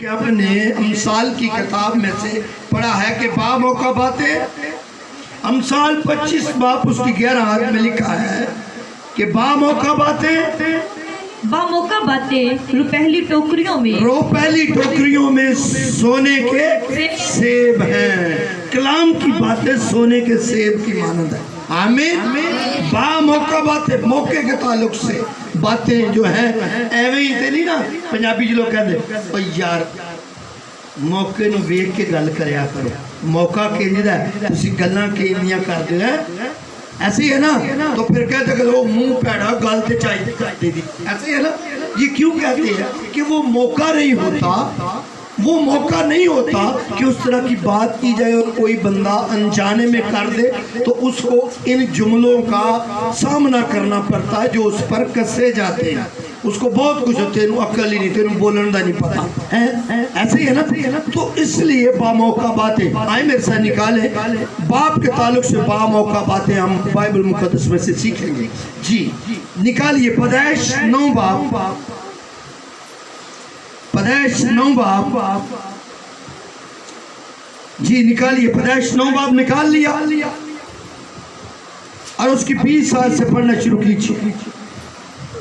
کہ آپ نے امثال کی کتاب میں سے پڑھا ہے کہ با موقع باتیں، امثال 25 باب اس کی 11 آیت میں لکھا ہے کہ با موقع باتیں، با موقع باتیں روپہلی ٹوکریوں میں سونے کے سیب ہیں۔ کلام کی باتیں سونے کے سیب کی مانند ہے۔ آمین۔ با موقع باتیں، موقع کے تعلق سے باتیں جو ہیں ایویں ہی تے نہیں نا پنجابی جو لوگ کہتے او یار موقع نو ویکھ کے گل کریا کرو، موقع کہ جدا ہے تسی گلاں کیویں کردے ہیں ایسے ہی ہے نا، تو پھر کہتے کہ وہ منہ پیڑا گل تے چاہیے دے دی، ایسے ہی ہے نا۔ یہ کیوں کہتے ہیں کہ وہ موقع نہیں ہوتا، وہ موقع نہیں ہوتا کہ اس طرح کی بات کی جائے اور کوئی بندہ انجانے میں کر دے تو اس کو ان جملوں کا سامنا کرنا پڑتا ہے جو اس پر کسے جاتے ہیں۔ اس کو بہت کچھ ہوتے ہیں، عقل ہی نہیں تھے، بولن دا نہیں پتا ہے، ایسے ہی ہے نا۔ تو اس لیے با موقع باتیں آئے میرے ساتھ نکالیں، باپ کے تعلق سے با موقع باتیں ہم بائبل مقدس میں سے سیکھیں گے۔ جی نکالیے پیدائش 9 باب، پیدائش 9 باب، جی نکالیے پیدائش 9 باب نکال لیا اور اس کی 20 آیت سے پڑھنا شروع کیجیے۔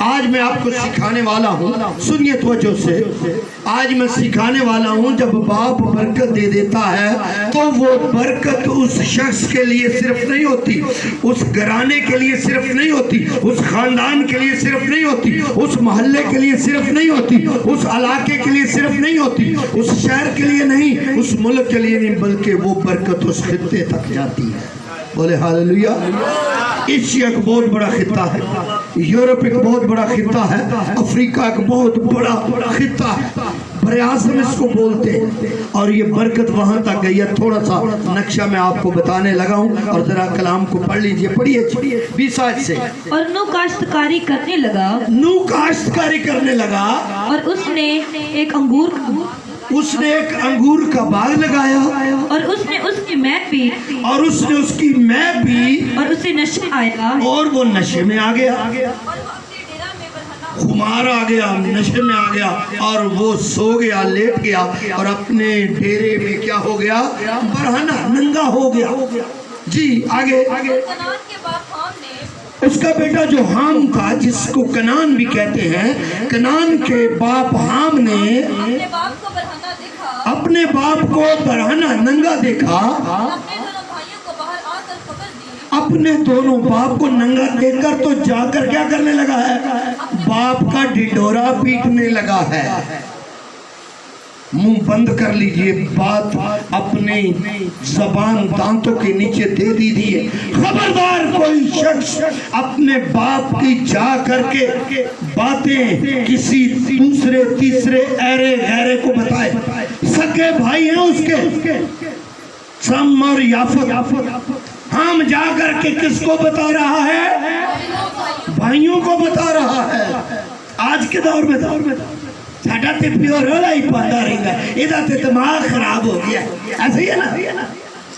آج میں آپ کو سکھانے والا ہوں، سنیے توجہ سے، آج میں سکھانے والا ہوں جب باپ برکت دے دیتا ہے تو وہ برکت اس شخص کے لیے صرف نہیں ہوتی، اس گھرانے کے لیے صرف نہیں ہوتی، اس خاندان کے لیے صرف نہیں ہوتی، اس محلے کے لیے صرف نہیں ہوتی، اس علاقے کے لیے صرف نہیں ہوتی، اس شہر کے لیے نہیں، اس ملک کے لیے نہیں، بلکہ وہ برکت اس خطے تک جاتی ہے۔ بولے ہاللویہ۔ ایشیا ایک بہت بڑا خطہ ہے، یورپ ایک بہت بڑا خطہ ہے، افریقہ ایک بہت بڑا خطہ ہے، براعظم اس کو بولتے ہیں، اور یہ برکت وہاں تک گئی ہے۔ تھوڑا سا نقشہ میں آپ کو بتانے لگا ہوں اور ذرا کلام کو پڑھ لیجئے، پڑھیے 20 آیت سے۔ اور نوح کاشتکاری کرنے لگا، نوح کاشتکاری کرنے لگا، اور اس نے ایک انگور کا باغ لگایا، اور اس نے اس کی مے پی، اور اس نے اس کی مے پی، اور اسے نشہ آیا، اور وہ نشے میں آ گیا، خمار آ گیا، نشے میں آ گیا، اور وہ سو گیا، لیٹ گیا، اور اپنے ڈیرے میں کیا ہو گیا؟ برہنہ، ننگا ہو گیا۔ جی آگے، اس کا بیٹا جو حام تھا، جس کو کنان بھی کہتے ہیں، کنان کے باپ حام نے اپنے باپ کو برہنہ ننگا دیکھا، اپنے دونوں باپ کو ننگا دیکھ کر تو جا کر کیا کرنے لگا ہے؟ باپ کا ڈھڈورا پیٹنے لگا ہے۔ منہ بند کر لیجئے، بات اپنے زبان دانتوں کے نیچے دے دیجئے۔ خبردار کوئی شخص اپنے باپ کی جا کر کے باتیں کسی دوسرے تیسرے ایرے غیرے کو بتائے، سکے بھائی ہیں اس کے، سم اور یافت، ہم جا کر کے کس کو بتا رہا ہے؟ بھائیوں کو بتا رہا ہے۔ آج کے دور میں ساڑھا تے پیو رولا ہی پاندہ رہی گا، ادھا تے دماغ خراب ہو گیا، ایسے ہی ہے نا۔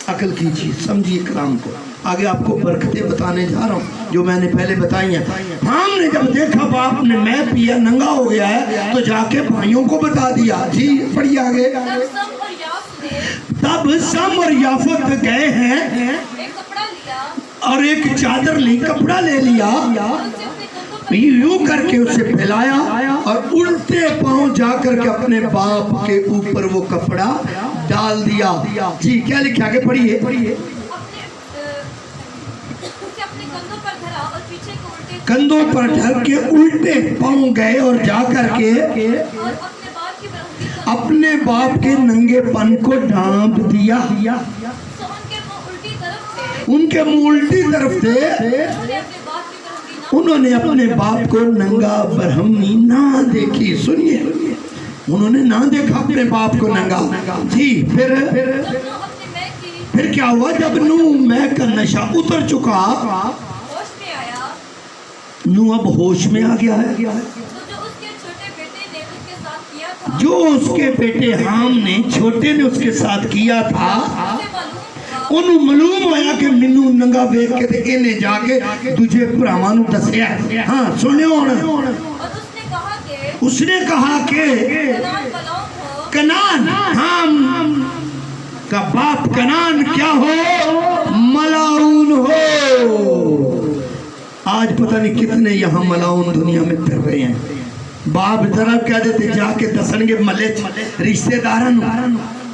عقل کیجیے، سمجھیے کلام کو، آگے آپ کو برکتیں بتانے جا رہا ہوں جو میں نے پہلے بتائی ہیں۔ ہم نے جب دیکھا باپ نے میں پیا ننگا ہو گیا ہے تو جا کے بھائیوں کو بتا دیا۔ جی پڑھیے آگے۔ تب سم اور یافت گئے ہیں اور ایک چادر لی، کپڑا لے لیا، یوں کر کے اسے پھیلایا اور الٹے پاؤں جا کر کے اپنے باپ کے اوپر وہ کپڑا ڈال دیا۔ جی کیا لکھا آگے پڑھیے۔ کندھوں پر دھر کے الٹے پاؤں گئے اور جا کر کے اپنے باپ کے ننگے پن کو ڈھانپ دیا۔ ان کے منہ الٹی طرف تھے، انہوں نے اپنے باپ کو ننگا برہمی نہ دیکھی۔ سنیے، انہوں نے نہ دیکھا اپنے باپ کو ننگا۔ جی پھر کیا ہوا؟ جب نوح میں کا نشہ اتر چکا، نوح اب ہوش میں آ گیا ہے۔ جو اس کے بیٹے حام نے چھوٹے نے اس کے ساتھ کیا تھا، انہوں معلوم ہویا کہ منو ننگا بیک کے تھے، انہیں جا کے تجھے پرامانو دسیا۔ ہاں سنے ہونا، اس نے کہا کہ کنان का बाप कनान क्या हो? मलाउन हो। आज पता नहीं कितने यहाँ मलाउन दुनिया में फिर रहे हैं। बाप जरा कह देते जाके दसणगे मले रिश्तेदारन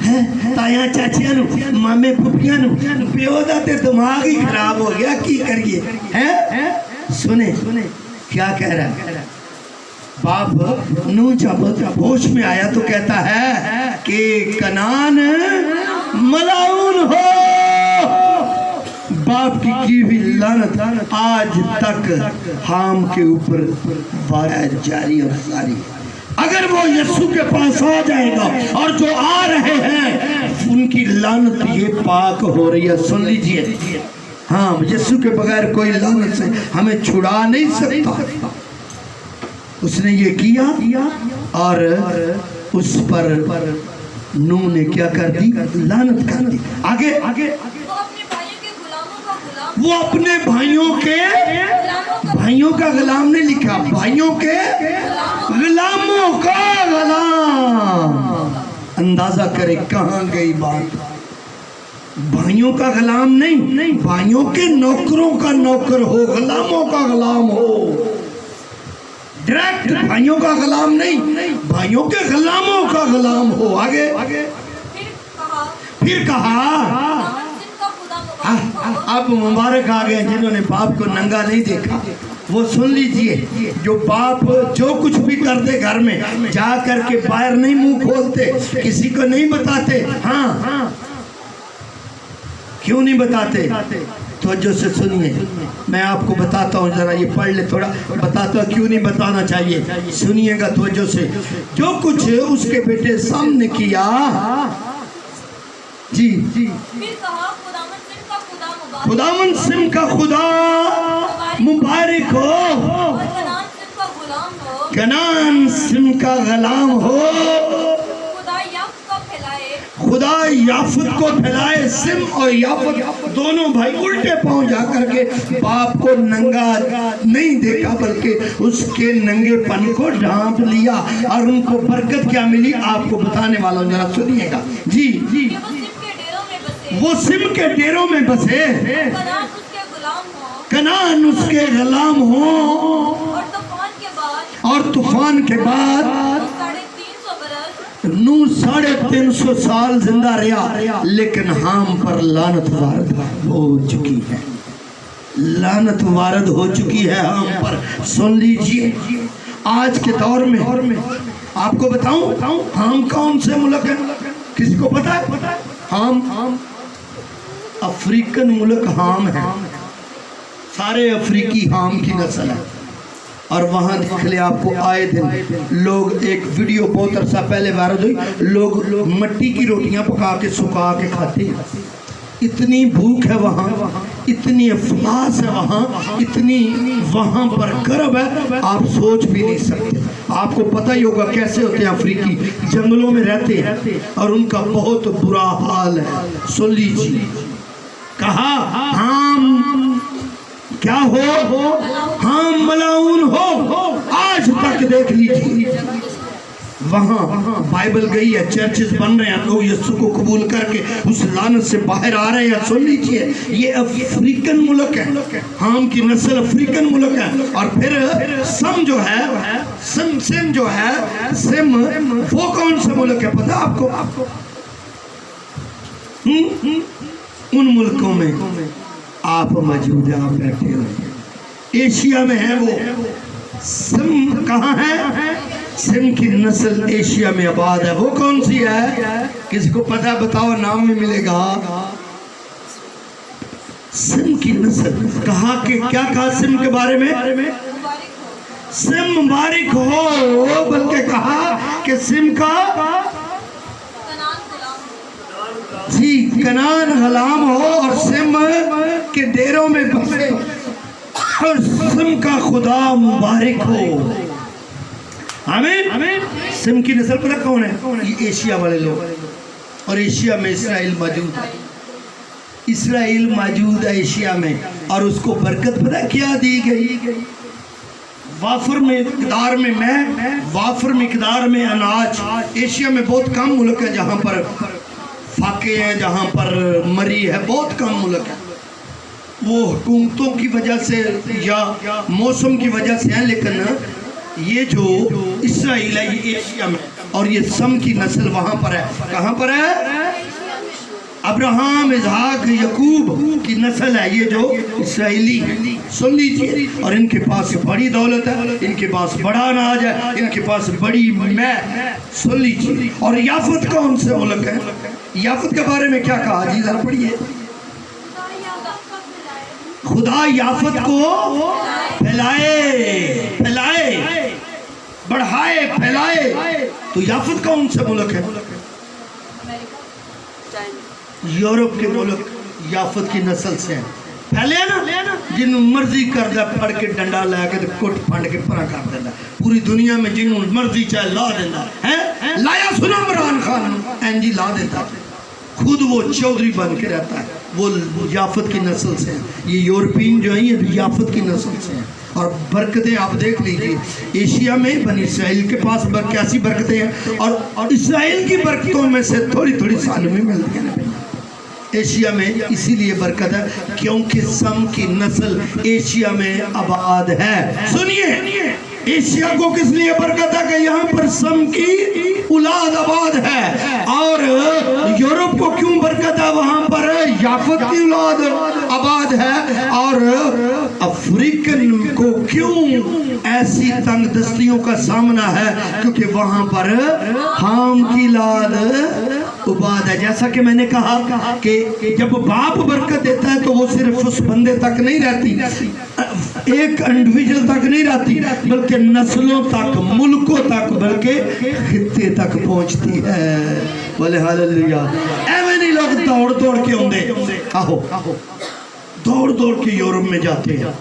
है ताया चाचिया नु मामे फुफिया नु प्यो दा ते दिमाग ही खराब हो गया की करिए हैं। सुने क्या कह रहा है बाप नू जब होश में आया तो कहता है कि कनान मलाउन हो। बाप की हुई लानत आज तक हाम के ऊपर जारी और सारी। अगर वो यीशु के पास आ जाएगा और जो आ रहे हैं उनकी लानत ये पाक हो रही है। सुन लीजिए, हाँ यीशु के बगैर कोई लानत से हमें छुड़ा नहीं सकता। उसने ये किया और उस पर नूह ने क्या कर दी? लानत कर दी। आगे आगे वो अपने भाइयों का गुलाम नहीं लिखा, भाइयों के गुलामों का गुलाम। अंदाजा करे कहाँ गई बात। भाइयों का गुलाम नहीं, भाइयों के नौकरों का नौकर हो, गुलामों का गुलाम हो। डायरेक्ट भाइयों का गुलाम नहीं, भाइयों के गुलामों का गुलाम हो। आगे फिर कहा अब मुबारक आ गए जिन्होंने बाप को नंगा नहीं देखा। वो सुन लीजिए, जो बाप जो कुछ भी करते घर में जा करके बाहर नहीं मुंह खोलते, किसी को नहीं बताते। हाँ क्यों नहीं बताते? तवज्जो से सुनिए, मैं आपको बताता हूँ, जरा ये पढ़ ले थोड़ा, बताता हूँ क्यों नहीं बताना चाहिए। सुनिएगा तवज्जो से। जो कुछ उसके बेटे सामने किया जी खुदावन सिम का खुदा मुबारक हो, कनान सिम का गुलाम हो। खुदा याफत को फैलाए। सिम और याफत दोनों भाई उल्टे पांव जा करके बाप को नंगा नहीं देखा, बल्कि उसके नंगेपन को ढांप लिया और उनको बरकत क्या मिली आपको बताने वाला हूं, जरा सुनिएगा जी। वो सिम के डेरों में बसे, कनान उसके गुलाम हो, और तूफान के बाद नूह 350 साल जिंदा रहा, लेकिन हाम पर लानत वारद हो चुकी है। लानत वारद हो चुकी है हाम पर। सुन लीजिए, आज के दौर में आपको बताऊं हाम कौन से मुल्क है? किसी को पता है? हाम अफ्रीकन मुल्क हाम है। सारे अफ्रीकी हाम की नस्ल है। और वहाँ देख ले आपको आए दिन लोग, एक वीडियो बहुत अरसा पहले वायरल हुई, लोग मट्टी की रोटियां पका के सुखा के खाते हैं। इतनी भूख है वहाँ, इतनी अफलास है वहाँ, इतनी वहाँ पर गर्व है, आप सोच भी नहीं सकते। आपको पता ही होगा कैसे होते हैं अफ्रीकी, जंगलों में रहते हैं और उनका बहुत बुरा हाल है। सुन लीजिए, कहा हम क्या हो? हम मलाउन हो। आज तक देख लीजिए, वहाँ बाइबल गई है, चर्चेस बन रहे हैं, लोग यीशु को कबूल करके उस लानत से बाहर आ रहे हैं। सुन लीजिए, ये अफ्रीकन मुल्क है, हाम की नस्ल अफ्रीकन मुल्क है। और फिर सम जो है, सिम जो है, सिम वो कौन सा मुल्क है पता आपको? उन मुल्कों में आप मौजूद हैं, आप बैठे हो। एशिया में है वो। सिम कहाँ है? सिम की नस्ल एशिया में आबाद है। वो कौन सी है? किसी को पता बताओ, नाम में मिलेगा। सिम की नस्ल कहा कि क्या कहा सिम के बारे में? सिम मुबारक हो, बल्कि कहा कि सिम का जी कनान गुलाम हो और सिम के डेरों में बसे, और सिम का खुदा मुबारक हो। आमीन। सिम की नस्ल पता कौन है? ये एशिया वाले लोग। और एशिया में इसराइल मौजूद है। इसराइल मौजूद है एशिया में, और उसको बरकत पता क्या दी गई? वाफर मिकदार में अनाज। एशिया में बहुत कम मुल्क है जहाँ पर फाके हैं, जहाँ पर मरी है, बहुत कम मुल्क है। वो हुकूमतों की वजह से या मौसम की वजह से है, लेकिन ये जो इसराइल है ये एशिया में, और ये सम की नस्ल वहाँ पर है। कहाँ पर है? अब्राहम, इसहाक, यकूब की नस्ल है ये जो इसराइली है। सुन लीजिए, और इनके पास बड़ी दौलत है, इनके पास बड़ा अनाज है, इनके पास बड़ी मैं। सुन लीजिए, और याफत कौन से मुल्क है? याफत के बारे में क्या कहा जी, जरा पढ़िए। खुदा याफत को फैलाए, फैलाए, बढ़ाए, फैलाए। तो याफत कौन से मुल्क है? यूरोप के मुल्क याफत की नस्ल से हैं। फैले ना, जिन मर्जी कर दे फड़ के डंडा लैके तो कुट फंड के परा कर देता। पूरी दुनिया में जिन मर्जी चाहे ला देता है। लाया सुनो इमरान खान एनजी ला देता, खुद वो चौधरी बन के रहता है। वो याफत की नस्ल से है। ये यूरोपियन जो है ये याफत की नस्ल से हैं। और बरकतें आप देख लीजिए, एशिया में बनी इसराइल के पास कैसी बरकतें हैं, और इसराइल की बरकतों में से थोड़ी थोड़ी साल में मिलती है। एशिया में इसीलिए बरकत है क्योंकि सम की नस्ल एशिया में आबाद है। सुनिए, एशिया को किस लिए बरकत है कि यहाँ पर सम की औलाद आबाद है। और यूरोप को क्यों बरकत है? वहाँ पर याफत की औलाद आबाद है। और अफ्रीकन को क्यों ऐसी तंग दस्तियों का सामना है? क्योंकि वहाँ पर हाम की औलाद आबाद है। जैसा कि मैंने कहा कि जब बाप बरकत देता है तो वो सिर्फ उस बंदे तक नहीं रहती, एक इंडिविजुअल तक नहीं रहती, बल्कि नस्लों तक, मुल्कों तक, बल्कि खित्ते तक पहुंचती है। बोले हालेलुया। ऐਵੇਂ नहीं लोग दौड़ दौड़ के आउंदे, आहो दौड़ दौड़ के यूरोप में जाते हैं।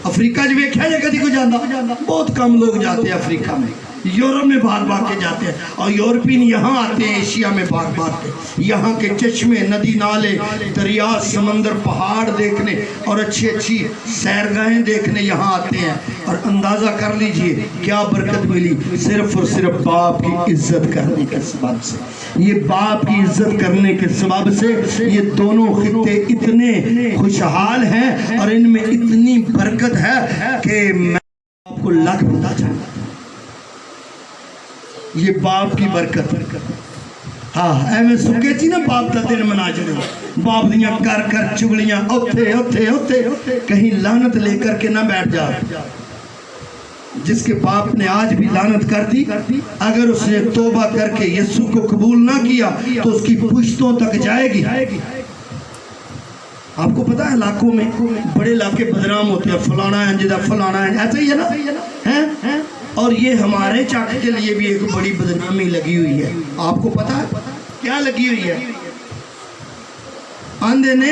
अफ्रीका च वेख्या जे कदी कोई जांदा? बहुत कम लोग जाते हैं अफ्रीका में। यूरोप में भाग भाग के जाते हैं, और यूरोपियन यहाँ आते हैं एशिया में भाग भाग के। यहाँ के चश्मे, नदी नाले, दरिया, समंदर, पहाड़ देखने और अच्छी अच्छी सैरगाहें देखने यहाँ आते हैं। और अंदाज़ा कर लीजिए क्या बरकत मिली, सिर्फ और सिर्फ बाप की इज्जत करने के सबब से। ये बाप की इज्जत करने के सबब से ये दोनों खित्ते इतने खुशहाल हैं और इनमें इतनी बरकत है कि मैं आपको लाख बता चाहूँगा। ये बाप की बरकत। हाँ, एवं सुखे ची ना बाप का दिन मना चले, बाप दियां कर कर चुगलियां उथे उथे उथे, कहीं लानत लेकर के ना बैठ जा। जिसके बाप ने आज भी लानत कर दी, अगर उसने तौबा करके यीशु को कबूल ना किया तो उसकी पुश्तों तक जाएगी। आपको पता है इलाकों में बड़े इलाके बदनाम होते हैं, फलाना है जिदा फलाना है, ऐसा ही है ना, है? और ये हमारे चक के लिए भी एक बड़ी बदनामी लगी हुई है। आपको पता है क्या लगी हुई है? आंदे ने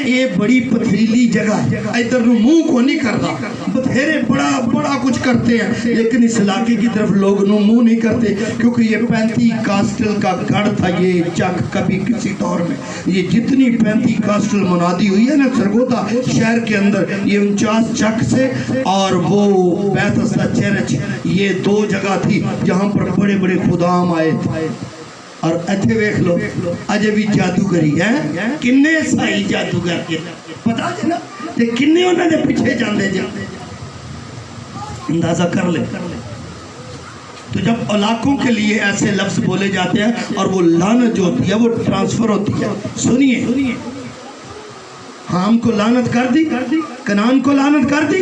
ये बड़ी पथरीली जगह, इधर मुंह को नहीं करता, बथेरे बड़ा बड़ा कुछ करते हैं, लेकिन इस इलाके की तरफ लोग मुंह नहीं करते, क्योंकि ये 35 कास्टल का गढ़ था ये चक कभी किसी दौर में। ये जितनी 35 कास्टल मुनादी हुई है ना सरगोदा शहर के अंदर, ये 49 चक से और वो बैतस्दा चर्च, ये 2 जगह थी जहाँ पर बड़े बड़े खुदाम आए थे। और इत्थे वेख लो अजे भी जादूगरी है, किन्ने सही जादूगर के पता है ना, ते किन्ने उन्होंने पीछे जाते जाते, अंदाजा कर ले। तो जब इलाकों के लिए ऐसे लफ्ज बोले जाते हैं और वो लानत जो होती है वो ट्रांसफर होती है। सुनिए, हाम को लानत कर दी, कनान को लानत कर दी,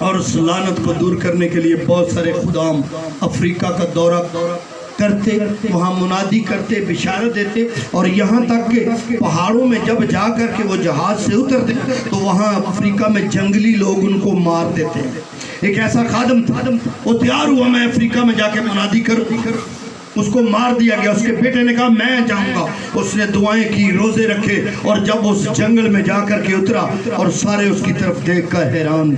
और उस लानत को दूर करने के लिए बहुत सारे खुदाम अफ्रीका का दौरा करते, वहाँ मुनादी करते, बिशारत देते, और यहाँ तक के पहाड़ों में जब जा कर के वो जहाज से उतरते तो वहाँ अफ्रीका में जंगली लोग उनको मार देते हैं। एक ऐसा खादम था, वो तैयार हुआ मैं अफ्रीका में जाके मुनादी करूँ, उसको मार दिया गया। उसके बेटे ने कहा मैं जाऊंगा, उसने दुआएं की, रोजे रखे, और जब उस जंगल में जा कर के उतरा और सारे उसकी तरफ देख कर हैरान,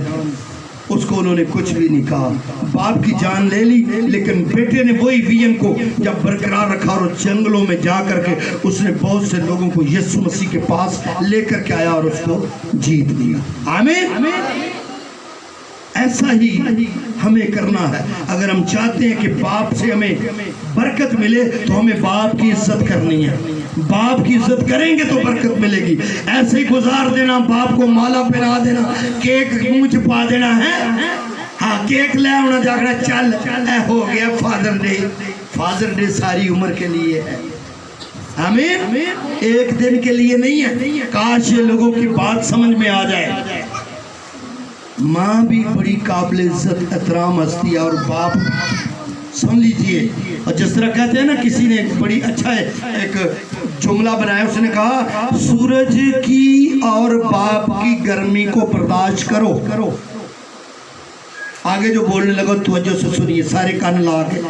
उसको उन्होंने कुछ भी नहीं कहा। बाप की जान ले ली, लेकिन बेटे ने वही विजन को जब बरकरार रखा और जंगलों में जा करके उसने बहुत से लोगों को यीशु मसीह के पास लेकर के आया और उसको जीत लिया। आमीन। ایسا ہی ہمیں کرنا ہے. اگر ہم چاہتے ہیں کہ باپ سے ہمیں برکت ملے تو ہمیں باپ کی عزت کرنی ہے. باپ کی عزت کریں گے تو برکت ملے گی. ایسے ہی گزار دینا, باپ کو مالا پہنا دینا, کیک منہ چھپا دینا ہے, ہاں کیک لے آنا جا کر چل اے ہو گیا فادر ڈے. فادر ڈے ساری عمر کے لیے ہے, آمین, ایک دن کے لیے نہیں ہے. کاش یہ لوگوں کی بات سمجھ میں آ جائے. ماں بھی بڑی قابل عزت احترام ہستی ہے اور باپ سن لیجئے. اور جس طرح کہتے ہیں نا, کسی نے بڑی اچھا ایک جملہ بنایا, اس نے کہا سورج کی اور باپ کی گرمی کو برداشت کرو. آگے جو بولنے لگا توجہ سے سنیے, سارے کان لا کے.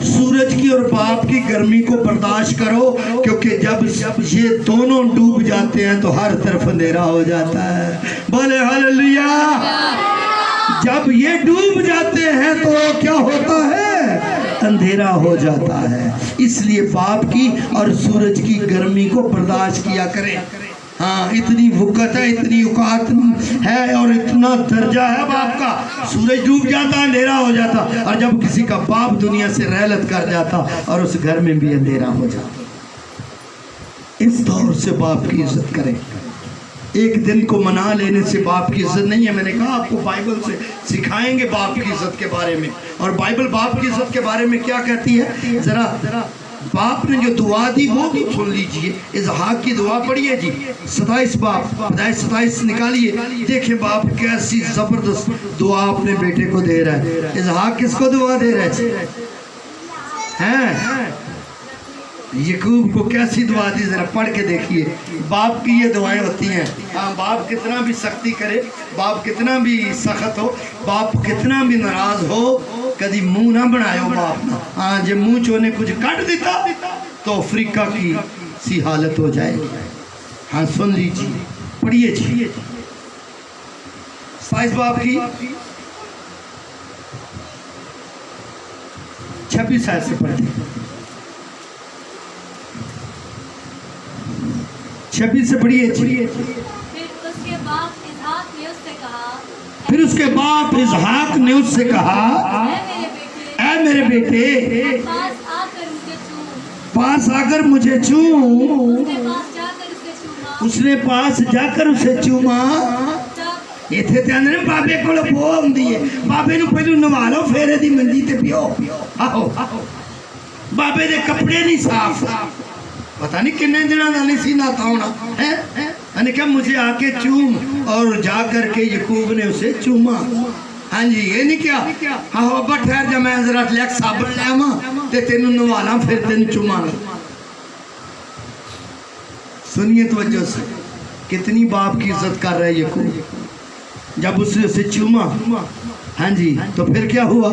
سورج کی اور باپ کی گرمی کو برداشت کرو, کیونکہ جب یہ دونوں ڈوب جاتے ہیں تو ہر طرف اندھیرا ہو جاتا ہے. بولے ہاللیلویہ. جب یہ ڈوب جاتے ہیں تو کیا ہوتا ہے؟ اندھیرا ہو جاتا ہے. اس لیے باپ کی اور سورج کی گرمی کو برداشت کیا کریں. ہاں, اتنی وقت ہے, اتنی اوقات ہے اور اتنا درجہ ہے باپ کا. سورج ڈوب جاتا, اندھیرا ہو جاتا, اور جب کسی کا باپ دنیا سے رحلت کر جاتا اور اس گھر میں بھی اندھیرا ہو جاتا. اس دور سے باپ کی عزت کریں. ایک دن کو منا لینے سے باپ کی عزت نہیں ہے. میں نے کہا آپ کو بائبل سے سکھائیں گے باپ کی عزت کے بارے میں. اور بائبل باپ کی عزت کے بارے میں کیا کہتی ہے, ذرا باپ نے جو دعا دی وہ بھی سن لیجئے. اسحاق کی دعا پڑھیے جی, 27 باپ, پیدائش 27 نکالیے, دیکھیں باپ کیسی زبردست دعا اپنے بیٹے کو دے رہا ہے. اسحاق کس کو دعا دے رہا ہے؟ یعقوب کو کیسی دعا دی, ذرا پڑھ کے دیکھیے. باپ کی یہ دعائیں ہوتی ہیں. ہاں, باپ کتنا بھی سختی کرے, باپ کتنا بھی سخت ہو, باپ کتنا بھی ناراض ہو, کدی منہ نہ بنائے ہو باپ نہ. ہاں, جب منہ چونے کچھ کٹ دیتا تو افریقہ کی سی حالت ہو جائے گی. ہاں سن لیجیے, پڑھیے جی 27 باپ کی 26 آیت سے پڑھتے, 26 سے پڑھیے جی. پھر اس کے باپ اسحاق نے اس سے کہا اے میرے بیٹے, پاس آ کر مجھے چوم. اس نے پاس جا کر اسے چوما. ਇੱਥੇ ਤੇ ਆਂਦੇ ਨੇ ਬਾਬੇ ਕੋਲ ਬੋ ਹੁੰਦੀ ਹੈ, ਬਾਬੇ ਨੂੰ ਪਹਿਲਾਂ ਨਵਾ ਲਓ ਫੇਰ ਇਹਦੀ ਮੰਜੀ ਤੇ ਪਿਓ. ਆਹੋ, ਬਾਬੇ ਦੇ ਕੱਪੜੇ ਨਹੀਂ ਸਾਫ਼, پتہ نہیں کتنے دنوں کا نہیں سی نہاتا ہونا ہے. میں نے کہا مجھے آ کے چوم, اور جا کر کے یعقوب نے اسے چوما. ہاں جی, یہ نہیں کیا ہاں ابا ٹھہر جا, میں ذرا لیک صابن لے آواں تے تینوں نوالا پھر تینوں چوما. سنیے توجہ سے, کتنی باپ کی عزت کر رہے یعقوب. جب اس نے اسے چوما, ہاں جی, تو پھر کیا ہوا؟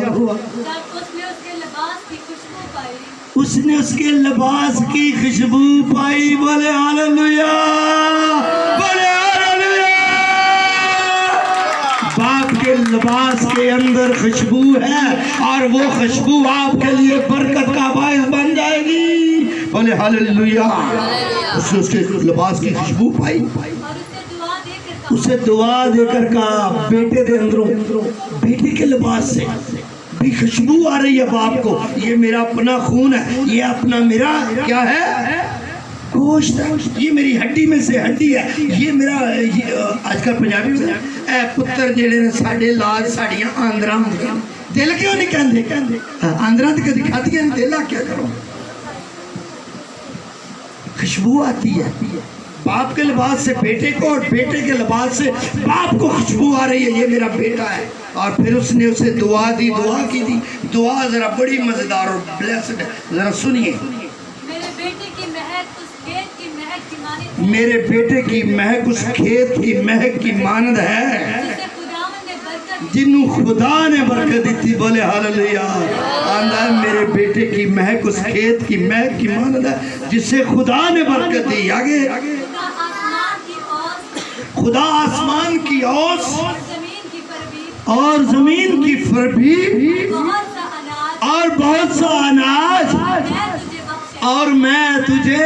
اس نے اس کے لباس کی خوشبو پائی. بولے ہاللیلویہ, بولے ہاللیلویہ. باپ کے لباس کے اندر خوشبو ہے, اور وہ خوشبو آپ کے لیے برکت کا باعث بن جائے گی. بولے ہاللیلویہ. اس نے اس کے لباس کی خوشبو پائی, اسے دعا دے کر کہا بیٹے دے اندروں, بیٹے کے لباس سے بھی خوشبو آ رہی ہے باپ کو. یہ میرا اپنا خون ہے, یہ اپنا میرا کیا ہے, گوشت ہے, یہ میری ہڈی میں سے ہڈی ہے, یہ میرا. آج کل پنجابی میں اے پتر جڑے نے ساڈے لال ساڑیاں آندراں ہوندیاں, دل کیوں نہیں کہندے, آندراں تے کدی کھادیاں نے, دل کیا کرو. خوشبو آتی ہے باپ کے لباس سے بیٹے کو, اور بیٹے کے لباس سے باپ کو خوشبو آ رہی ہے, یہ میرا بیٹا ہے. اور پھر اس نے اسے دعا دی, دعا کی دی. دعا ذرا بڑی مزیدار اور بلیسڈ ہے, ذرا سنیے. میرے بیٹے کی مہک اس کھیت کی مہک کی مانند, میرے بیٹے کی مہک اس کھیت کی مہک کی مانند ہے جنہوں خدا نے برکت دی تھی. بولے ہاللیلویہ. آندا ہے میرے بیٹے کی مہک اس کھیت کی مہک کی مانند ہے جسے خدا نے برکت دی. آگے, خدا آسمان کی اوس اور زمین کی فربی اور بہت سا اناج, اور میں تجھے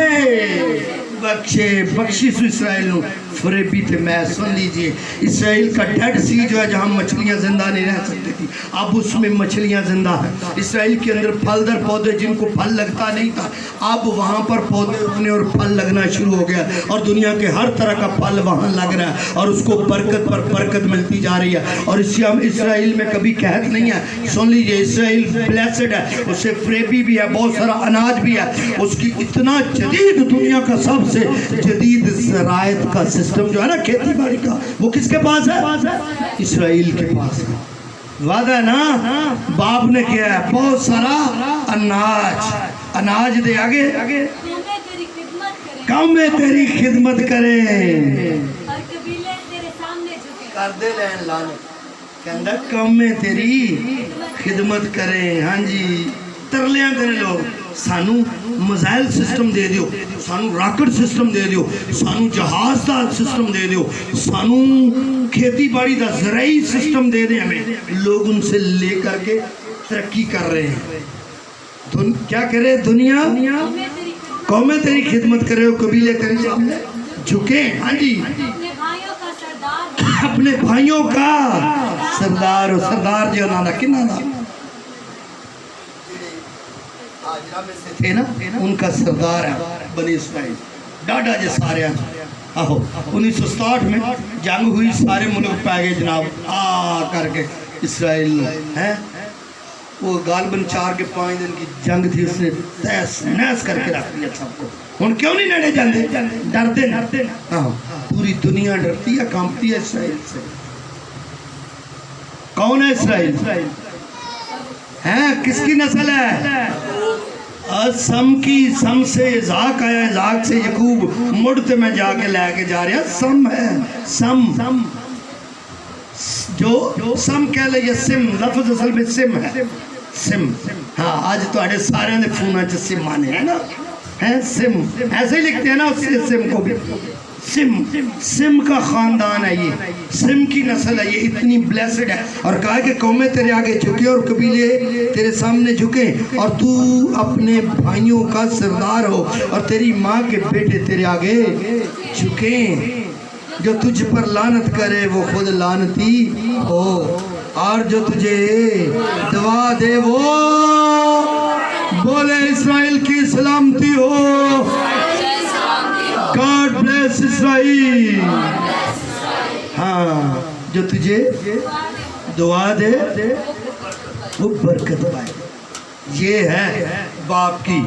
بخشے. بخشی سو اسرائیل نو फरेबी थे। मैं सुन लीजिए, इसराइल का डेड सी जो है जहाँ मछलियाँ जिंदा नहीं रह सकती थी, अब उसमें मछलियाँ जिंदा हैं। इसराइल के अंदर फलदार पौधे जिनको फल लगता नहीं था, अब वहाँ पर पौधे उगने और फल लगना शुरू हो गया, और दुनिया के हर तरह का फल वहाँ लग रहा है, और उसको बरकत पर बरकत मिलती जा रही है। और इससे हम इसराइल में कभी कहत नहीं है, सुन लीजिए, इसराइल ब्लेसड है, उससे फ्रेबी भी है, बहुत सारा अनाज भी है, उसकी इतना जदीद, दुनिया का सबसे जदीद ज़रायत का सिस्टम जो है ना, खेती बाड़ी का, वो किसके पास है? इसराइल के पास है। वादा है ना, बाप ने किया है, बहुत सारा अनाज दे। आगे कौम में तेरी खिदमत करें और कबीले तेरे सामने झुके। कर दे लैन लाने कहता कौम में तेरी खिदमत करें। हाँ जी, तरलियां करे लोग, सानू मिसाइल सिस्टम दे दियो, सानू रॉकेट सिस्टम दे दियो, सानू जहाज का सिस्टम दे दियो, सानू खेती बाड़ी का ज़राई सिस्टम दे दे हमें। लोग उनसे लेकर के तरक्की कर रहे हैं। क्या करे दुनिया? कौमें तेरी खिदमत करे, हो कबीले तेरे सामने झुके। हाँ जी, अपने भाइयों का सरदार, अपने भाइयों का सरदार हो। सरदार जो नाना कि नाना थे ना, उनका सरदार है बनी इसराइल। डाडा जे सारे आहो 1967 में जंग हुई, सारे मुल्क पै गए जनाब करके इसराइल है। वो गालबन 4 के 5 दिन की जंग थी, उसने तहस नहस करके रख दिया सबको। हुण क्यों नहीं लड़े जाते? डरते हाँ, पूरी दुनिया डरती है, कांपती है इसराइल से। कौन है इसराइल? हैं, किसकी नस्ल है? सम की, सम से इज़ाक आया, इज़ाक से यकूब, मुड़ते में जाके लेके जा रहा। सम है, सम जो सम कह ले, ये सिम लफ्ज़ असल में सिम है। सिम, हाँ, आज तो आड़े सारे ने फोन च सिम माने है ना, है सिम, ऐसे ही लिखते हैं ना उससे सिम को भी। सिम का ख़ानदान है ये, सिम की नस्ल है ये, इतनी ब्लेसड है। और कहा कि कौमें तेरे आगे झुके और कबीले तेरे सामने झुके, और तू अपने भाइयों का सरदार हो, और तेरी माँ के बेटे तेरे आगे झुके। जो तुझ पर लानत करे वो खुद लानती हो, और जो तुझे दुआ दे वो बोले इसराइल की सलामती हो। God bless Israel. हाँ, जो तुझे दुआ दे वो बरकत पाए। ये है बाप की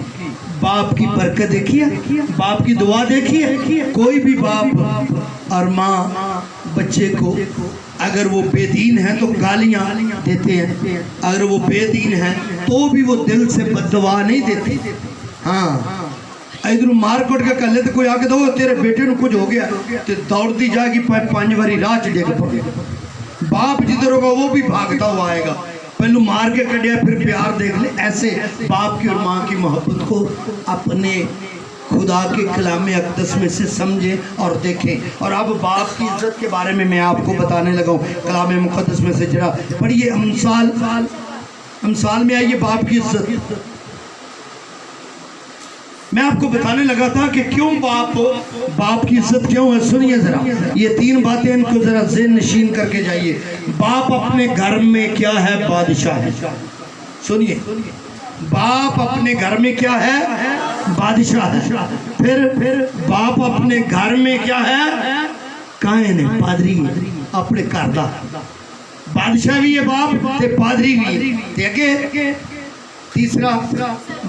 बरकत। देखिए, बाप की दुआ देखिए। कोई भी बाप और माँ बच्चे को, अगर वो बेदीन है तो गालियाँ देते हैं, अगर वो बेदीन है तो भी वो दिल से बद्दुआ नहीं देते। हाँ, इधर मारकोट के कल तो कोई आके दो तेरे बेटे ਨੂੰ कुछ हो गया तो दौड़ती जाएगी 5 बारी राह च डिग पड़ेगा। बाप जिधर होगा वो भी भागता हुआ आएगा, पहलू मार के कटिया फिर प्यार देख ले। ऐसे बाप की और माँ की मोहब्बत को अपने खुदा के कलाम अक़दस में से समझें और देखें। और अब बाप की इज्जत के बारे में मैं आपको बताने लगा हूँ, कलाम मुक़द्दस में से जरा पढ़िए। अमसाल में आइए, बाप की इज्जत मैं आपको बताने लगा था कि क्यों बाप की इज्जत क्यों है। सुनिए जरा, ये 3 बातें इनको जरा ज़हन नशीन करके जाइए। बाप अपने घर में क्या है? बादशाह है। सुनिए, बाप अपने घर में क्या है? बादशाह है। फिर बाप अपने घर में क्या है? कायन है, पादरी है, अपने घर का बादशाह भी है बाप, ते पादरी भी है। देखे तीसरा,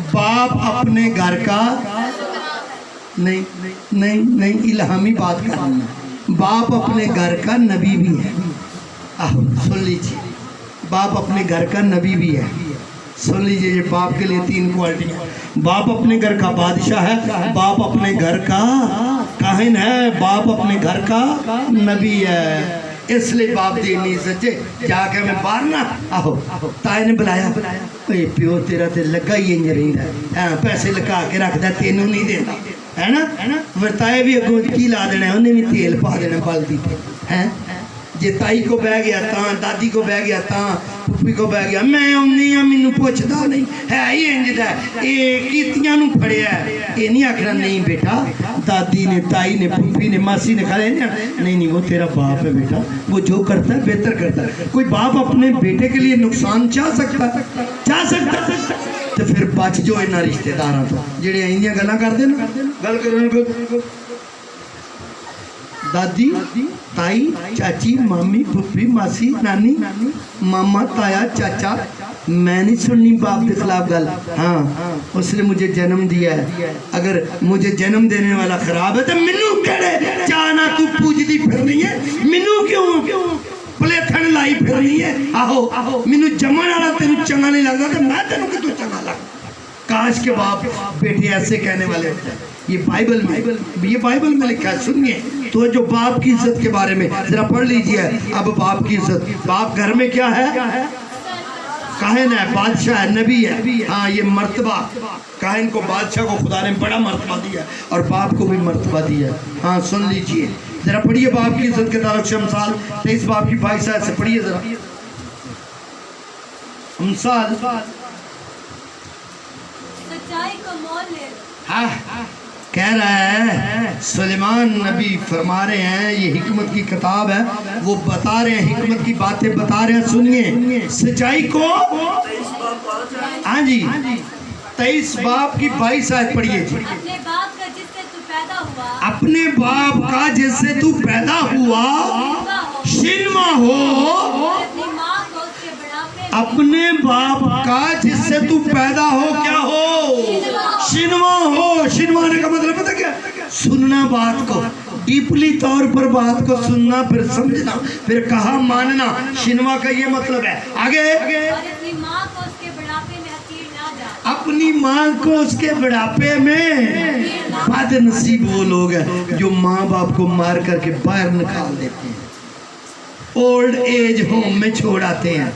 बाप अपने घर का नहीं इल्हामी बात करना, बाप अपने घर का नबी भी है। आहो सुन लीजिए, बाप अपने घर का नबी भी है। सुन लीजिए, ये बाप के लिए 3 क्वालिटियाँ। बाप अपने घर का बादशाह है, बाप अपने घर का काहिन है, बाप अपने घर का नबी है। इसलिए बाप दी इन्नी इज्जत जाके मैं बाहर ना आहो ताए ने बुलाया, प्यो तेरा तो लगा ही इंज रहा, पैसे लगा के रखता, तेनों नहीं देता है ना। वरताए भी अगों की ला देना, उन्हें भी तेल पा देना बाल्टी पे है। जे ताई को बह गया तां, दादी को बह गया तां, पुप्पी को बह गया, मैं आनी हाँ मैनू पुछदा नहीं है ही इंज दा। ये कीतियां नूं फड़िया, ये नहीं आखना नहीं बेटा दादी ने, ताई ने, फूफी ने, मासी ने खा लिया। नहीं नहीं, वो तेरा बाप है बेटा, वो जो करता है बेहतर करता है। कोई बाप अपने बेटे के लिए नुकसान चाह सकता तो फिर बच जो इन्होंने रिश्तेदार तो जेडे इंदियां गल्लां करदे ना, गल करो दादी, ताई, चाची, मामी, फुफी, मासी, नानी, मामा, ताया, चाचा। मैं नहीं सुननी बाप के खिलाफ गल। हाँ, उसने मुझे जन्म दिया है, अगर मुझे जन्म देने वाला खराब है तो मैनू केड़े चाहना तू पूजदी फिरनी है, मैनू क्यों पलेथन लाई फिरनी है। आहो मैनू जमन वाला तेनू चंगा नहीं लगता तो मैं तेनू कितों चंगा लग। काश के बाप बेटे ऐसे कहने वाले होते हैं। ये बाइबल में लिखा है, सुनिए तो जो बाप की इज्जत के बारे में जरा पढ़ लीजिए। अब बाप की इज्जत, बाप घर में क्या है? काहिन है, बादशाह है, नबी है। हाँ, ये मर्तबा काहिन को, बादशाह को खुदा ने बड़ा मर्तबा दिया और बाप को भी मर्तबा दिया। हाँ, सुन लीजिए जरा, पढ़िए बाप की इज्जत के ताल्लुक से अमसाल 23 बाप की 22 आयत से पढ़िए जरा। अमसाल सच्चाई को मोल ले। हाँ, कह रहा है सुलेमान नबी फरमा रहे हैं, ये हिकमत की किताब है, वो बता रहे हैं, हिकमत की बातें बता रहे हैं। सुनिए, सच्चाई को, हाँ जी, 23 बाप की 22 आयत पढ़िए जी। अपने बाप का जिससे तू पैदा हुआ, अपने बाप का जिससे तू पैदा हुआ शिनमा हो, अपनी माँ को उसके बुढ़ापे में, अपने बाप का जिससे तू पैदा हो क्या हो? शिनवा हो। शिनवाने का मतलब पता क्या? सुनना बात को, डीपली तौर पर बात को सुनना, फिर समझना, फिर कहा मानना। शिनवा का ये मतलब है। आगे, और अपनी माँ को उसके बुढ़ापे में हकीर ना जा। अपनी माँ को उसके बुढ़ापे में, बदनसीब वो लोग हैं जो माँ बाप को मार करके बाहर निकाल देते हैं, ओल्ड एज होम में छोड़ आते हैं।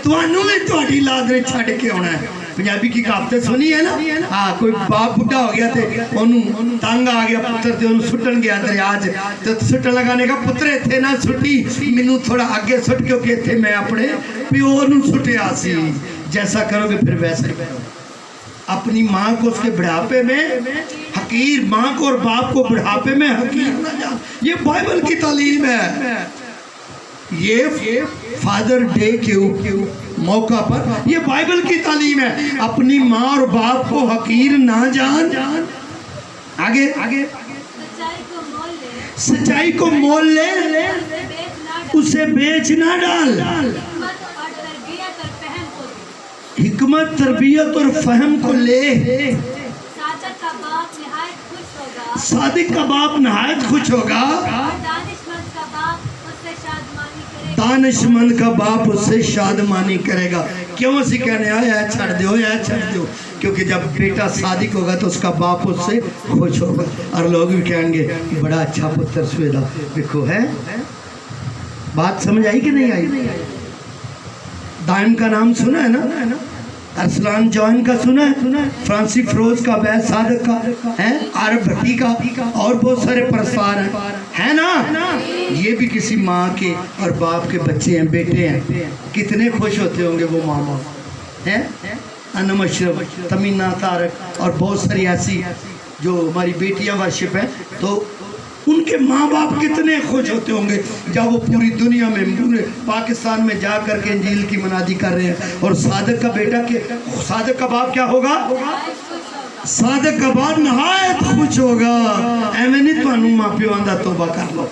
ਤੁਹਾਨੂੰ ਵੀ ਤੁਹਾਡੀ ਲਾਦ ਨੇ ਛੱਡ ਕੇ ਆਉਣਾ ਹੈ। ਪੰਜਾਬੀ ਕੀ ਕਹਾਵਤ ਸੁਣੀ ਹੈ ਨਾ? ਹਾਂ, ਕੋਈ ਬਾਪ ਬੁੱਢਾ ਹੋ ਗਿਆ ਤੇ ਉਹਨੂੰ ਤੰਗ ਆ ਗਿਆ ਪੁੱਤਰ ਤੇ ਉਹਨੂੰ ਸੁੱਟਣ ਗਿਆ ਦਰਿਆ 'ਚ, ਤੇ ਸੁੱਟਣ ਲਗਾਣੇ ਕਾ ਪੁੱਤਰ ਇੱਥੇ ਨਾ ਸੁੱਟੀ, ਮੈਨੂੰ ਥੋੜਾ ਅੱਗੇ ਸੁੱਟ, ਕਿਉਂਕਿ ਇੱਥੇ ਮੈਂ ਆਪਣੇ ਪਿਓ ਨੂੰ ਸੁੱਟਿਆ ਸੀ। जैसा करोगे फिर वैसा ही करोगे। अपनी माँ को उसके बुढ़ापे में हकीर, माँ को और बाप को बुढ़ापे में हकीर ना जान। ये बाइबल की तालीम है। ये फादर डे के मौका पर ये बाइबल की तालीम है। अपनी माँ और बाप को हकीर ना जान। आगे आगे, सच्चाई को मोल ले, उसे बेच ना डाल। हिकमत, तरबियत और फहम को ले। सादिक का बाप नहायत खुश होगा, सादिक का बाप नहायत खुश होगा, दानिशमंद का बाप उससे शादमानी करेगा। दानिशमंद का बाप उससे शादमानी करेगा। क्यों असी कहने आया छड़ दो, या छड़ दो, क्योंकि जब बेटा सादिक होगा तो उसका बाप उससे खुश होगा और लोग भी कहेंगे बड़ा अच्छा पुत्र सुवेदा। देखो है बात समझ आई कि नहीं आई? दाइम का नाम सुना है ना? अरसलान जॉन का सुना है? फ्रांसी फरोज का, बैद सादक का है, आरब भट्टी का, और बहुत सारे परस्तार हैं ना? ये भी किसी माँ के और बाप के बच्चे हैं, बेटे हैं। कितने खुश होते होंगे वो माँ बाप हैं। अनम अशरफ, तमीना, तारक और बहुत सारी ऐसी जो हमारी बेटियां वर्शिप है, तो उनके माँ बाप कितने खुश होते होंगे जब वो पूरी दुनिया में, पूरे पाकिस्तान में जा कर के इंजील की मनादी कर रहे हैं। और सादक का बेटा के, सादक का बाप क्या होगा? सादक का बाप नहायत खुश होगा। एवं नहीं थानू माँ प्यो आंदा तौबा कर लो।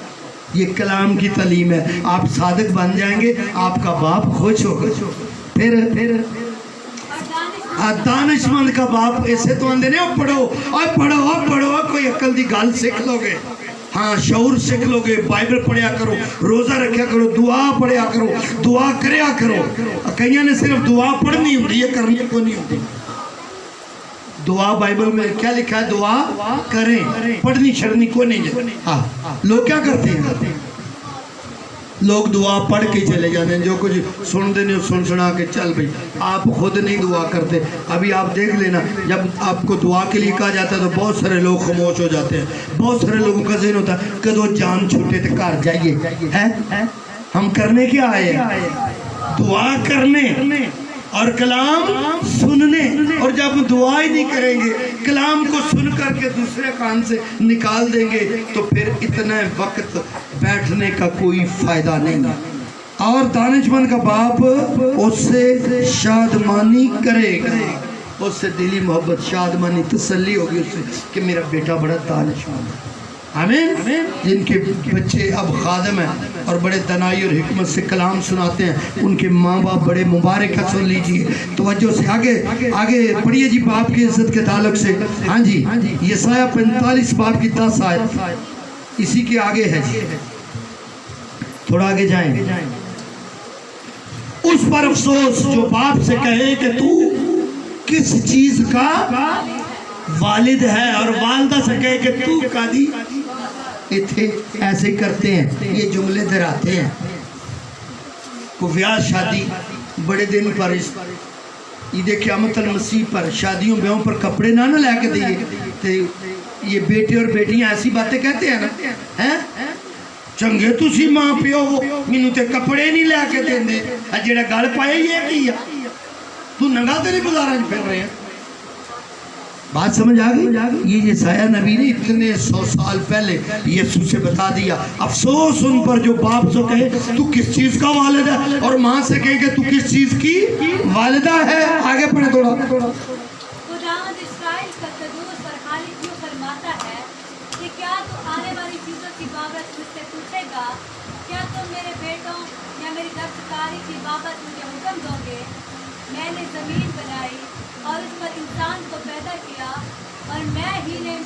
ये कलाम की तालीम है। आप सादक बन जाएंगे, आपका बाप खुश होगा। फिर दानिशमंद का बाप ऐसे तो आंदे ने, पढ़ो और पढ़ो और पढ़ो, कोई अकल दी गल सीख लोगे। हाँ, शऊर सीख लोगे। बाइबल पढ़िया करो, रोज़ा रखा करो, दुआ पढ़िया करो, दुआ करया करो। कईयां ने सिर्फ दुआ पढ़नी होती है, करनी को नहीं होती। दुआ बाइबल में क्या लिखा है? दुआ करें, पढ़नी शरनी को नहीं है। हाँ, लोग क्या करते हैं? लोग दुआ पढ़ के चले जाते हैं, जो कुछ सुनते नहीं सुन सुना के चल भाई। आप खुद नहीं दुआ करते। अभी आप देख लेना, जब आपको दुआ के लिए कहा जाता है तो बहुत सारे लोग खामोश हो जाते हैं। बहुत सारे लोगों का ज़हन होता है कदों जान छूटे तो घर जाइए। हैं हम करने क्या आए हैं? दुआ करने। اور کلام سننے، اور جب دعا ہی نہیں کریں گے، کلام کو سن کر کے دوسرے کان سے نکال دیں گے، تو پھر اتنا وقت بیٹھنے کا کوئی فائدہ نہیں۔ اور دانشمند کا باپ اس سے شادمانی کرے گا، اس سے دلی محبت، شادمانی، تسلی ہوگی اس سے کہ میرا بیٹا بڑا دانشمند ہے۔ آمین۔ جن کے بچے اب خادم ہیں اور بڑے دنائی اور حکمت سے کلام سناتے ہیں، ان کے ماں باپ بڑے مبارک ہیں۔ سن لیجیے توجہ سے، آگے پڑھیے جی باپ کی عزت کے تعلق سے۔ ہاں جی، یسایہ 45 باپ کی 10 آیت اسی کے آگے ہے جی، تھوڑا آگے جائیں۔ اس پر افسوس جو باپ سے کہے کہ تو کس چیز کا والد ہے، اور والدہ سے کہے کہ تو قاضی۔ اتھے ایسے کرتے ہیں، یہ جملے دہراتے ہیں۔ کو بیاہ شادی بڑے دن پر عید قیامت المسیح پر شادیوں بیاہوں پر کپڑے نہ لے کے دیے، تو یہ بیٹے اور بیٹیاں ایسی باتیں کہتے ہیں نا، چنگے تسی ماں پیو مینوں تے کپڑے نہیں لے کے دیندے، جڑا گل پائے یہ کیا تو ننگا تے نہیں بازاراں وچ پھر رہے ہیں۔ بات سمجھ آ گئی؟ یہ یسایہ نبی نے اتنے 100 سال پہلے یسوع سے بتا دیا۔ افسوس ان پر جو باپ سے کہے تو کس چیز کا والد ہے، اور ماں سے کہے کہ تو کس چیز کی والدہ ہے۔ آگے پڑھیں تھوڑا۔ خداوند اسرائیل کا قدوس اور خالق یوں فرماتا ہے کہ کیا تو آنے والی چیزوں کی بابت مجھ سے پوچھے گا؟ کیا تم میرے بیٹوں یا میری دستکاری کی بابت مجھے حکم دو گے؟ میں نے زمین بنائی اور اس پر انسان کو پیدا کیا، اور میں ہی نے،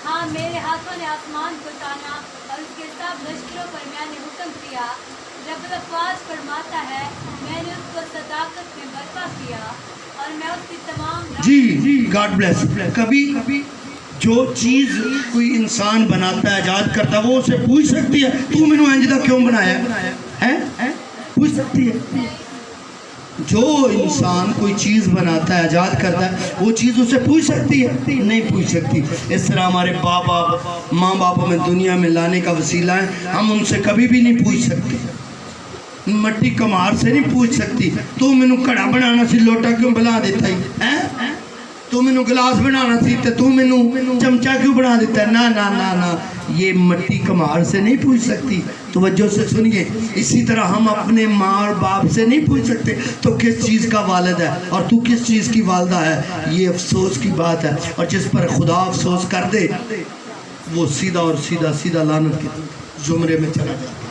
ہاں میرے ہاتھوں نے آسمان کو تانا، اور اس کے سب لشکروں پر میں نے حکم کیا۔ رب الافواج فرماتا ہے میں نے اس کو صداقت میں برپا کیا، اور میں اس کی تمام جی گاڈ بلیس۔ کبھی جو چیز کوئی انسان بناتا ہے، ایجاد کرتا ہے، وہ اسے پوچھ سکتی ہے تو میں نے انجدہ کیوں بنایا ہے؟ پوچھ سکتی ہے؟ جو انسان کوئی چیز بناتا ہے، ایجاد کرتا ہے، وہ چیز اسے پوچھ سکتی ہے؟ نہیں پوچھ سکتی۔ اس طرح ہمارے ماں باپ ہمیں دنیا میں لانے کا وسیلہ ہے، ہم ان سے کبھی بھی نہیں پوچھ سکتے۔ مٹی کمار سے نہیں پوچھ سکتی تو مینوں کڑا بنانا سی لوٹا کیوں بنا دیتا ہی، تو مینوں گلاس بنانا سی تو مینوں چمچہ کیوں بنا دیتا ہے؟ نا نا نا نا، یہ مٹی کمار سے نہیں پوچھ سکتی۔ توجہ سے سنیے، اسی طرح ہم اپنے ماں اور باپ سے نہیں پوچھ سکتے تو کس چیز کا والد ہے اور تو کس چیز کی والدہ ہے۔ یہ افسوس کی بات ہے، اور جس پر خدا افسوس کر دے وہ سیدھا اور سیدھا لعنت کے زمرے میں چلا جاتا ہے۔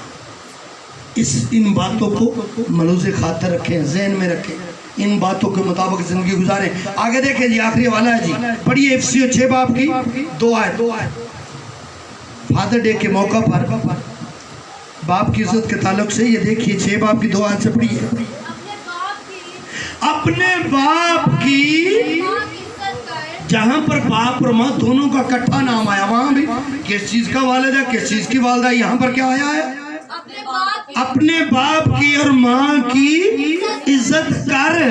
ان باتوں کو ملحوظ خاطر رکھیں، ذہن میں رکھیں، ان باتوں کے مطابق زندگی گزاریں۔ آگے دیکھیں جی، آخری حوالہ ہے جی، پڑھیے افسیوں 6 باب کی 2 آیت۔ فادر ڈے کے موقع پر باپ کی عزت کے تعلق سے یہ دیکھیے 6 باب کی 2 آیت سے پڑھیے۔ اپنے باپ کی جہاں پر باپ اور ماں دونوں کا اکٹھا نام آیا، وہاں بھی کس چیز کا والد ہے، کس چیز کی والدہ ہے؟ یہاں پر کیا آیا ہے؟ اپنے باپ کی اور ماں کی عزت کر۔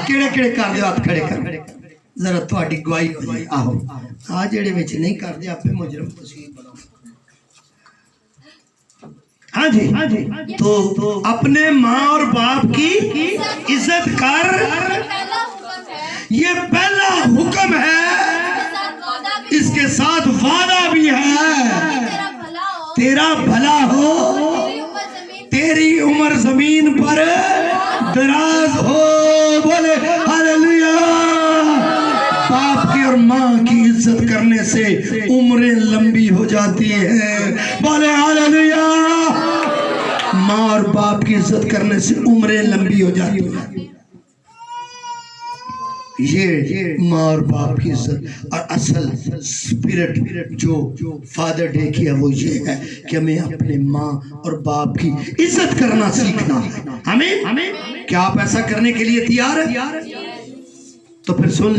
کیڑے کیڑے کر دے، ہاتھ کھڑے کر ذرا تھوڑی گواہی ہو جائے۔ آہو جڑے وچ نہیں کر دے آپ مجرم تصویر بناؤ۔ ہاں جی، تو اپنے ماں اور باپ کی عزت کر، یہ پہلا حکم ہے، اس کے ساتھ وعدہ بھی ہے، تیرا بھلا ہو، تیری عمر زمین پر دراز ہو۔ بولے ہاللیلویا۔ باپ کی اور ماں کی عزت کرنے سے عمریں لمبی ہو جاتی ہیں۔ بولے ہاللیلویا۔ ماں اور باپ کی عزت کرنے سے عمریں لمبی ہو جاتی ہیں۔ یہ ماں اور باپ کی عزت اور اصل سپیرٹ جو فادر ڈے کیا وہ یہ ہے کہ ہمیں اپنے ماں اور باپ کی عزت کرنا سیکھنا ہے۔ ہمیں کیا آپ ایسا کرنے کے لیے تیار ہیں؟ تو پھر سن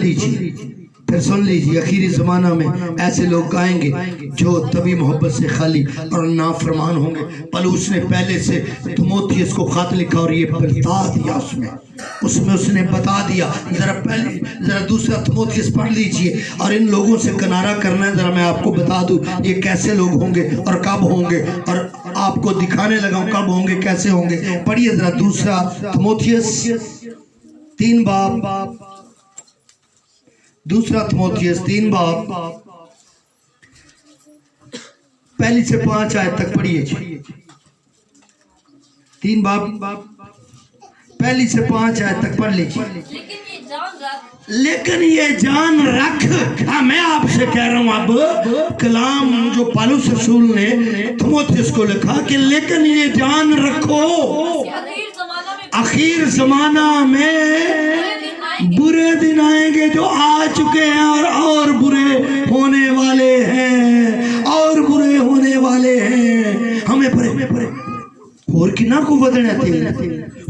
لیجیے اخیری زمانہ میں ایسے لوگ آئیں گے جو طبی محبت سے خالی اور نافرمان ہوں گے۔ پلوس نے پہلے سے تیموتھیوس کو خط لکھا اور یہ بتا دیا، اس نے بتا دیا۔ ذرا دوسرا تیموتھیوس پڑھ لیجئے، اور ان لوگوں سے کنارہ کرنا ہے۔ ذرا میں آپ کو بتا دوں یہ کیسے لوگ ہوں گے اور کب ہوں گے، اور آپ کو دکھانے لگا کب ہوں گے، کیسے ہوں گے۔ پڑھیے ذرا دوسرا تیموتھیوس 3 बाब, दूसरा थिमोथियुस 3 बाब 1 से 5 आयत तक पढ़िए। 3 बाब 1 से 5 आयत तक पढ़ लीजिए। लेकिन ये जान रख, हाँ मैं आपसे कह रहा हूं, अब कलाम जो पौलुस रसूल ने थिमोथियुस को लिखा कि लेकिन ये जान रखो आखिर जमाना में बुरे दिन आएंगे जो आ चुके हैं और बुरे होने वाले हैं, और बुरे होने वाले हैं। हमें परे और कितना को बदलना थे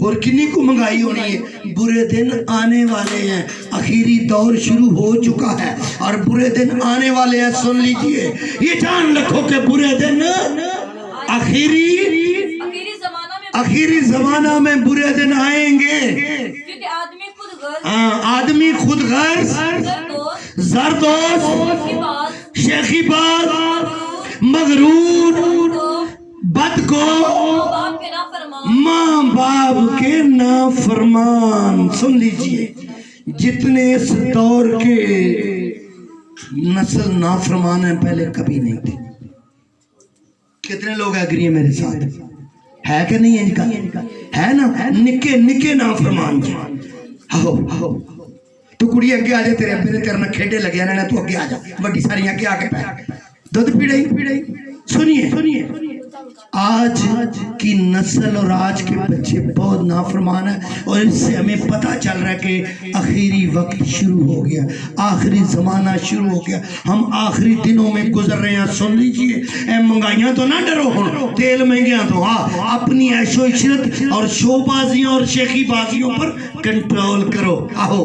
और किन्नी को महंगाई होनी है। बुरे दिन आने वाले हैं, आखिरी दौर शुरू हो चुका है और बुरे दिन आने वाले हैं। सुन लीजिए, ये जान रखो कि बुरे दिन आखिरी जमाना में बुरे दिन आएंगे, क्योंकि आदमी खुद गर्ज, जरदोज, शेखीबाज, मगरूर, बदको, माँ बाप के नाफरमान। सुन लीजिए, जितने इस दौर के नस्ल नाफरमान है पहले कभी नहीं थे। कितने लोग एग्री है मेरे साथ? है कि नहीं? इनका है ना, निके निके नाफरमान जी। आओ आओ तू कुड़ी अगे आ जा, तेरे अब्बे ने तेरे नाल खेडे लगे ना, तू अगे आ जा, वड्डी सारी अगे आके पै दुध पीड़ाई। सुनिए, आज की नस्ल और आज के बच्चे बहुत नाफरमान है और इससे हमें पता चल रहा है कि आखिरी वक्त शुरू हो गया, आखिरी ज़माना शुरू हो गया, हम आखिरी दिनों में गुजर रहे हैं। सुन लीजिए, महंगाइयाँ तो ना डरो, हो तेल महंगे तो हाँ, अपनी ऐशो इशरत और शोबाजियों और शेखीबाजियों पर कंट्रोल करो। आओ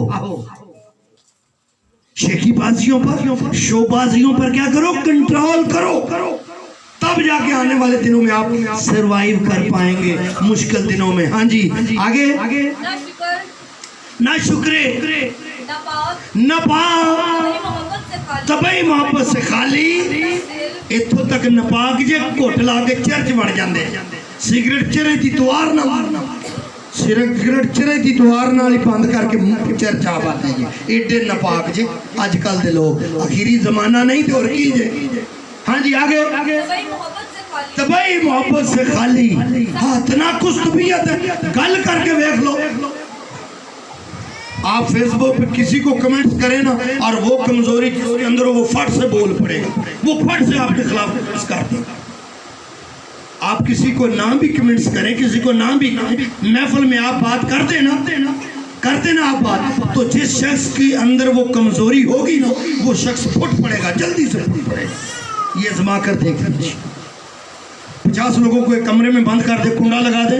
शेखीबाजियों पर, शोबाजियों पर क्या करो? कंट्रोल करो, तब जाके आने वाले दिनों में आप सरवाइव कर पाएंगे मुश्किल दिनों में। हाँ जी, आगे। ना शुक्रे न पाक तबई मोहब्बत से खाली, इत्थों तक नपाक जे घुट ला के चर्च बन जाते। सिगरेट चिरे की दुआर ना मारना, सिगरेट चिरे की दुआर नाल ही बंद करके चर्च आ पाते जी। एडे नपाक जे अजकल दे लोग। आखिरी जमाना नहीं तो और की जे। हाँ जी, आगे। तबई मोहब्बत से खाली, हाँ तनाकुस तबीयत है। गल करके देख लो, आप फेसबुक पे किसी को कमेंट्स करें ना और वो कमजोरी जिसके अंदर वो फट से बोल पड़ेगा, वो फट से आपके खिलाफ कमेंट्स कर देगा। आप किसी को नाम भी कमेंट्स करें, किसी को नाम भी महफिल में आप बात करते ना आप बात, तो जिस शख्स के अंदर वो कमजोरी होगी ना, वो शख्स फुट पड़ेगा, जल्दी से फुट पड़ेगा। ये आजमा कर देख लीजिए। 50 लोगों को एक कमरे में बंद कर दे, कुंडा लगा दे,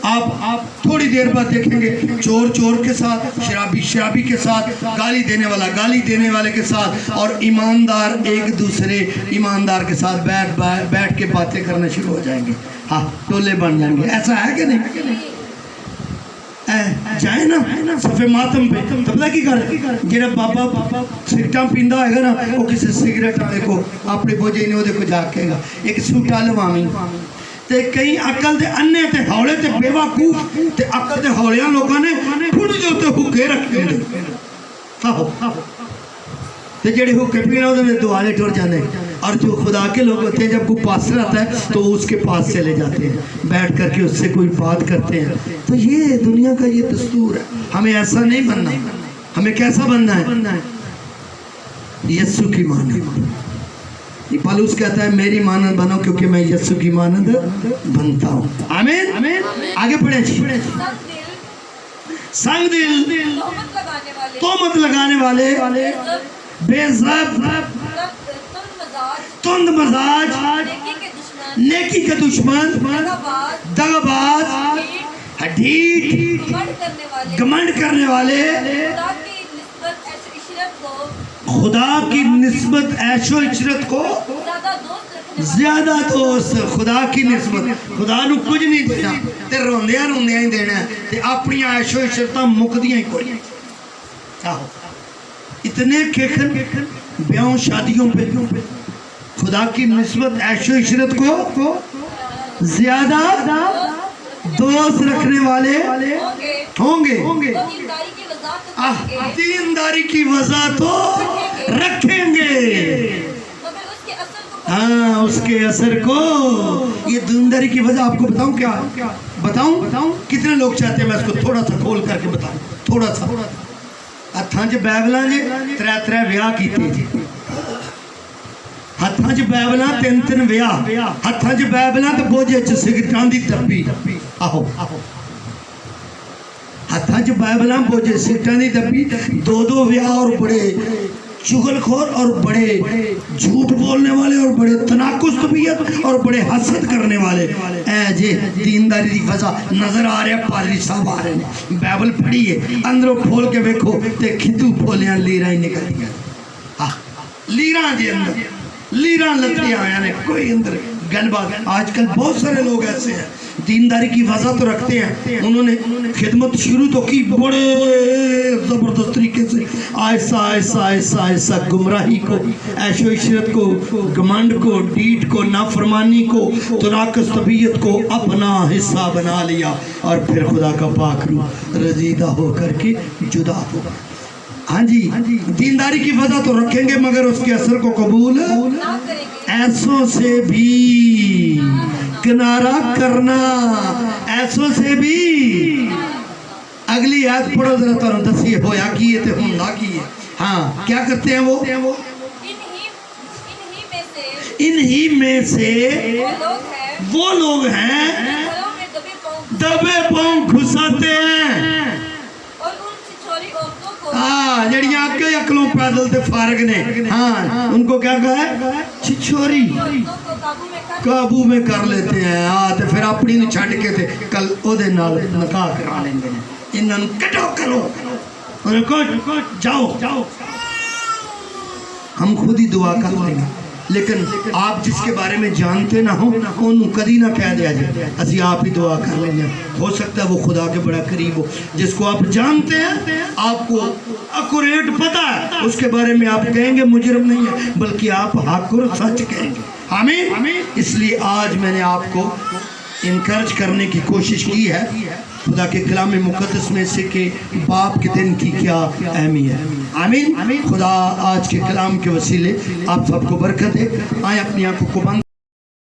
आप थोड़ी देर बाद देखेंगे चोर के साथ, शराबी के साथ, गाली देने वाला गाली देने वाले के साथ, और ईमानदार एक दूसरे ईमानदार के साथ बैठ के बातें करना शुरू हो जाएंगे। हाँ, टोले बन जाएंगे। ऐसा है कि नहीं? जाए ना सफे मातम पे, तो पता की कर जेड़ा बाबा सिगरेटा पींदा होगा ना, वो किसी सिगरेट वाले को अपने बोझे ने वो जाकेगा एक सूटा लवावी। ते कई अकल दे अन्ने ते हौले ते बेवकूफ ते अकल दे हौलियां लोगों ने खुद दे उत्ते हुक्के रखे हैं। आहो ते जेड़े हुक्के पीना उहदे दुआले टुर जाते हैं, और जो खुदा के लोग होते हैं जब कोई पास आता है तो उसके पास चले जाते हैं, बैठ करके उससे कोई बात करते हैं। तो ये दुनिया का ये दस्तूर है। हमें ऐसा नहीं बनना। हमें कैसा बनना है? यस्सु की मानद। पौलुस कहता है मेरी मानद बनो क्योंकि मैं यस्सु की मानद बनता हूँ। आमीन। आगे पढ़े। संग दिल, तोहमत लगाने वाले, बेज़ब, तुंद मजाज, नेकी के दुश्मन, दगाबाज, ढीठ, घमंड करने वाले, खुदा की निस्बत ऐशो इशरत को ज्यादा दोस्त। खुदा की निस्बत, खुदा नू कुछ नहीं देना ते रोंदियां ही देना ते अपनी ऐशो इशरतां मुकदियां ही कोई। आहो, इतने खेखन ब्याह शादियों पे खुदा की निस्बत ऐशो इशरत को ज्यादा दोस्त रखने वाले होंगे। तो करेंगे, दीनदारी की वजह तो रखेंगे, मगर उसके असर को हाँ उसके असर को। ये दीनदारी की वजह आपको बताऊं क्या? बताऊं कितने लोग चाहते हैं मैं इसको थोड़ा सा खोल करके बताऊं? थोड़ा सा हत्थां च बाइबलां जे त्रै विआह कीते जी, हत्थां च बाइबलां तीन विआह, हत्थां च बाइबलां ते बोझे च सिगरटां दी डब्बी। आहो हत्थां च बाइबलां बोझे सिगरटां दी डब्बी, दो विआह और बड़े चुगलखोर और बड़े झूठ बोलने वाले और बड़े तनाकुस तबीयत और बड़े हसद करने वाले। ऐ जे दीनदारी की वजह नजर आ रहा। पादरी साहब आ रहे हैं, बाइबल पढ़ी है, अंदरों खोल के देखो ते खिद्दू फोलियां लीरां ही निकलदियां। लीरां दे अंदर लीरां लत्तियां आया ने, कोई अंदर गलबात। आजकल बहुत सारे लोग ऐसे हैं, दीनदारी की वजह तो रखते हैं, उन्होंने खिदमत शुरू तो की बड़े ज़बरदस्त तरीके से, ऐसा ऐसा ऐसा ऐसा गुमराही को, ऐशो इशरत को, घमंड को, डीठ को, नाफरमानी को, तनाकस तबीयत को अपना हिस्सा बना लिया और फिर खुदा का पाक रूह रजीदा हो करके जुदा हो। हाँ जी, दीनदारी की वजह तो रखेंगे मगर उसके असर को कबूल ना करेंगे, ऐसों से भी किनारा करना, ऐसों से भी। अगली आयत पढ़ो जरा, तो दसिए होया की है ते हुंदा की है। हाँ क्या करते हैं वो? इन्हीं में से वो लोग हैं घरों में दबे पांव घुसाते हैं, और उन छिछोरी औरतों को हाँ जड़ियां के अकलों पैदल ते फारग ने, हाँ उनको क्या कहा है? छिछोरी औरतों को काबू में कर लेते हैं। हाँ तो फिर अपनी नहीं छड़ के थे कल ओदे नाल निकाह करा लेंगे। इन्होंने कटो करो, उनको जाओ जाओ, हम खुद ही दुआ कर लेंगे। लेकिन आप जिसके बारे में जानते ना हो उन्होंने कदी ना कह दिया जाए असी आप ही दुआ कर लेंगे। हो सकता है वो खुदा के बड़ा करीब हो, जिसको आप जानते हैं, आपको अकुरेट पता है, उसके बारे में आप कहेंगे मुजरिम नहीं है, बल्कि आप हक और सच कहेंगे। आमीन। इसलिए आज मैंने आपको इनकरेज करने की कोशिश की है खुदा के कलाम मुक़द्दस में से कि बाप के दिन की क्या अहमियत है। आमीन। खुदा आज के कलाम के वसीले आप सबको बरकत दे। आए अपनी आंखों को बंद